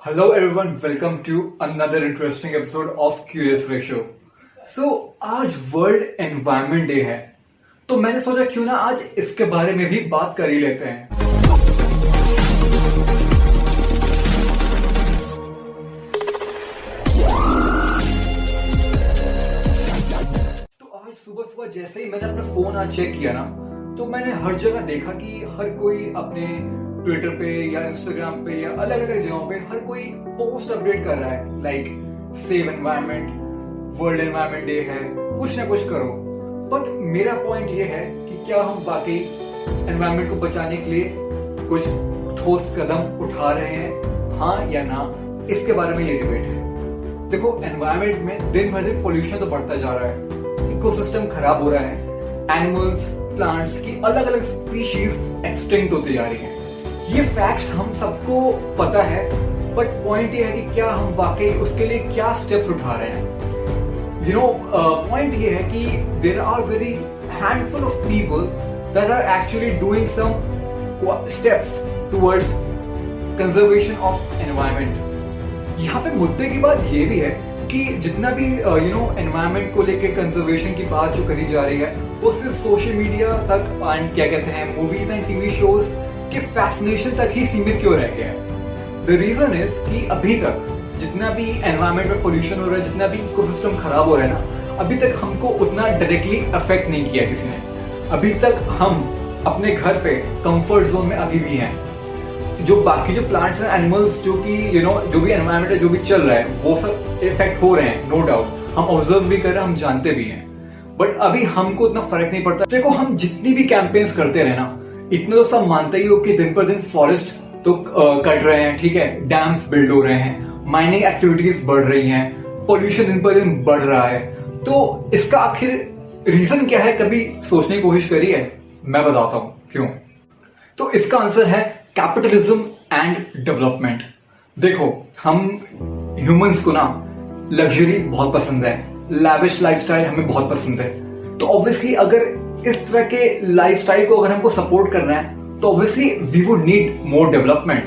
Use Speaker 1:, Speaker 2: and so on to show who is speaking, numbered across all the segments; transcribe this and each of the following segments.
Speaker 1: Hello everyone, welcome to another interesting episode of Curious Ratio. So आज world environment day है, तो मैंने सोचा क्यों ना आज इसके बारे में भी बात कर ही लेते हैं। तो आज सुबह सुबह जैसे ही मैंने अपना फोन आज चेक किया ना, तो मैंने हर जगह देखा कि हर कोई अपने ट्विटर पे या इंस्टाग्राम पे या अलग अलग जगहों पे हर कोई पोस्ट अपडेट कर रहा है, like save environment, world environment day है, कुछ ना कुछ करो। बट मेरा पॉइंट ये है कि क्या हम वाकई एनवायरनमेंट को बचाने के लिए कुछ ठोस कदम उठा रहे हैं, हाँ या ना, इसके बारे में ये डिबेट है। देखो, एनवायरनमेंट में दिन भर दिन पोल्यूशन तो बढ़ता जा रहा है, इकोसिस्टम खराब हो रहा है, एनिमल्स, प्लांट्स की अलग अलग स्पीशीज एक्सटिंक्ट होती जा रही है। ये फैक्ट्स हम सबको पता है, बट पॉइंट ये है कि क्या हम वाकई उसके लिए क्या स्टेप्स उठा रहे हैं। पॉइंट ये है कि there are very handful of people that are actually doing some steps towards conservation of environment. यहाँ पे मुद्दे की बात ये भी है कि जितना भी एनवायरनमेंट को लेके कंजर्वेशन की बात जो करी जा रही है, वो सिर्फ सोशल मीडिया तक एंड क्या कहते हैं मूवीज एंड टीवी शोज के फैसिनेशन तक ही सीमित क्यों रह गया है। द रीजन इज कि अभी तक जितना भी एनवायरनमेंट में पोल्यूशन हो रहा है, जितना भी इकोसिस्टम खराब हो रहा है ना, अभी तक हमको उतना डायरेक्टली अफेक्ट नहीं किया किसी ने। अभी तक हम अपने घर पे कंफर्ट जोन में अभी भी हैं। जो बाकी जो प्लांट्स एंड एनिमल्स जो कि जो भी एनवायरनमेंट है, जो भी चल रहा है, वो सब इफेक्ट हो रहे हैं, नो डाउट। हम ऑब्जर्व भी कर रहे हैं, हम जानते भी हैं, बट अभी हमको उतना फर्क नहीं पड़ता। देखो, हम जितनी भी कैंपेन्स करते रहे ना, इतना तो सब मानते ही हो कि दिन पर दिन फॉरेस्ट तो कट रहे हैं, ठीक है, डैम्स बिल्ड हो रहे हैं, माइनिंग एक्टिविटीज बढ़ रही हैं, पोल्यूशन दिन पर दिन बढ़ रहा है। तो इसका आखिर रीजन क्या है, कभी सोचने की कोशिश करी है? मैं बताता हूं क्यों। तो इसका आंसर है कैपिटलिज्म एंड डेवलपमेंट। देखो, हम ह्यूमंस को ना लग्जरी बहुत पसंद है, लैविश लाइफस्टाइल हमें बहुत पसंद है। तो ऑब्वियसली अगर इस तरह के लाइफस्टाइल को अगर हमको सपोर्ट करना है, तो obviously we would need more development.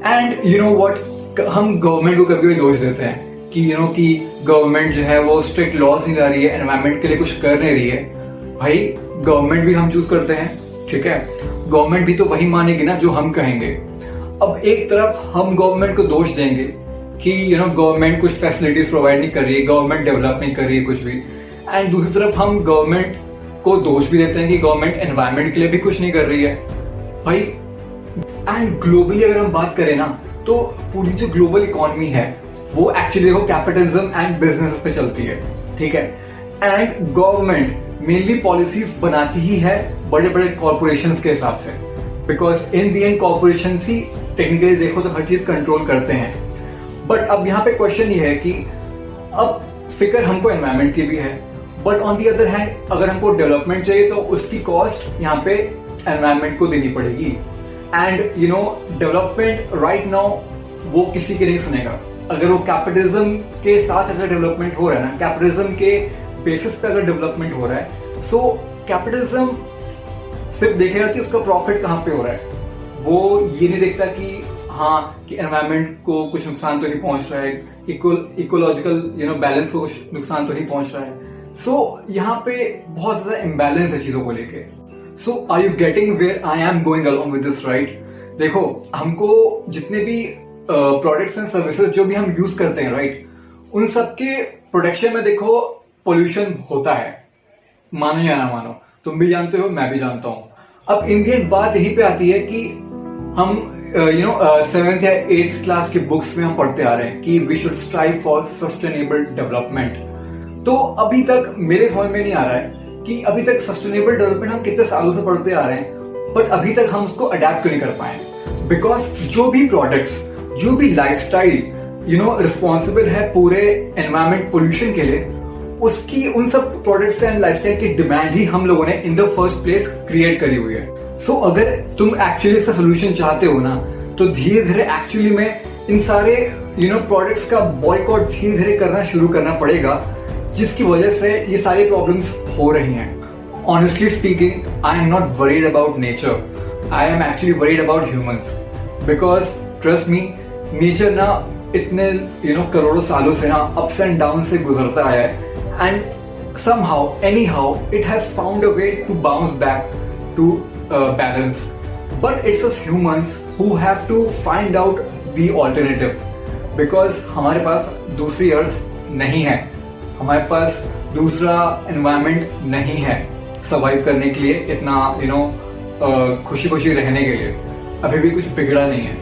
Speaker 1: And you know what, हम गवर्नमेंट को कभी कभी दोष देते हैं कि कि गवर्नमेंट जो है वो स्ट्रिक्ट लॉज नहीं ला रही है, एनवायरनमेंट के लिए कुछ कर नहीं रही है। भाई, गवर्नमेंट भी हम चूज करते हैं, ठीक है, गवर्नमेंट भी तो वही मानेगी ना जो हम कहेंगे। अब एक तरफ हम गवर्नमेंट को दोष देंगे कि गवर्नमेंट कुछ फैसिलिटीज प्रोवाइड नहीं कर रही है, गवर्नमेंट डेवलप नहीं कर रही है कुछ भी, एंड दूसरी तरफ हम गवर्नमेंट को दोष भी देते हैं कि गवर्नमेंट एनवायरनमेंट के लिए भी कुछ नहीं कर रही है। भाई, एंड ग्लोबली अगर हम बात करें ना, तो पूरी जो ग्लोबल इकोनॉमी है वो एक्चुअली देखो कैपिटलिज्म एंड बिजनेस पे चलती है, ठीक है, एंड गवर्नमेंट मेनली पॉलिसीज बनाती ही है बड़े बड़े कॉर्पोरेशंस के हिसाब से, because in the and corporations he technically देखो तो हर चीज कंट्रोल करते हैं। बट अब यहाँ पे क्वेश्चन ये है कि अब फिक्र हमको एनवायरनमेंट की भी है, but on the other hand अगर हमको डेवलपमेंट चाहिए तो उसकी कॉस्ट यहाँ पे एनवायरनमेंट को देनी पड़ेगी। एंड डेवलपमेंट राइट नाउ वो किसी के नहीं सुनेगा। अगर वो कैपिटलिज्म के साथ अगर डेवलपमेंट हो रहा है ना, कैपिटलिज्म के बेसिस पे अगर डेवलपमेंट हो रहा है, सो कैपिटलिज्म सिर्फ देखेगा कि उसका प्रॉफिट कहाँ पे हो रहा है, वो ये नहीं देखता कि हाँ कि एनवायरनमेंट को कुछ नुकसान तो नहीं पहुंच रहा है, इकोलॉजिकल बैलेंस को कुछ नुकसान तो नहीं पहुंच रहा है। सो यहाँ पे बहुत ज्यादा इम्बैलेंस है चीजों को लेके। So are you getting where I am going along with this, right? देखो, हमको जितने भी प्रोडक्ट्स एंड सर्विसेज जो भी हम यूज करते हैं, राइट, उन सबके प्रोडक्शन में देखो पोल्यूशन होता है, मानो या ना मानो, तुम भी जानते हो, मैं भी जानता हूं। अब इंडियन बात यहीं पे आती है कि हम 7th या 8th क्लास की बुक्स में हम पढ़ते आ रहे हैं कि we should strive for sustainable development. तो अभी तक मेरे समझ में नहीं आ रहा है कि अभी तक सस्टेनेबल डेवलपमेंट हम कितने सालों से पढ़ते आ रहे हैं, बट अभी तक हम उसको अडेप्ट क्यों नहीं कर पाए। बिकॉज जो भी प्रोडक्ट्स, जो भी लाइफस्टाइल रिस्पॉन्सिबल है पूरे एनवायरमेंट पोल्यूशन के लिए, उसकी उन सब प्रोडक्ट्स एंड लाइफस्टाइल की डिमांड ही हम लोगों ने in the first place create करी हुई है। सो अगर तुम एक्चुअली इसका सोल्यूशन चाहते हो ना, तो धीरे धीरे एक्चुअली में इन सारे प्रोडक्ट्स का बॉयकॉट धीरे धीरे करना शुरू करना पड़ेगा, जिसकी वजह से ये सारी प्रॉब्लम्स हो रही हैं। Honestly speaking, I am not worried about nature, I am actually worried about humans, because trust me, nature ना इतने करोड़ों सालों से ना अप्स एंड डाउन से गुजरता आया है, and somehow anyhow it has found a way to bounce back to balance, but it's us humans who have to find out the alternative, because हमारे पास दूसरी अर्थ नहीं है, हमारे पास दूसरा एनवायरनमेंट नहीं है सर्वाइव करने के लिए, इतना खुशी खुशी रहने के लिए अभी भी कुछ बिगड़ा नहीं है।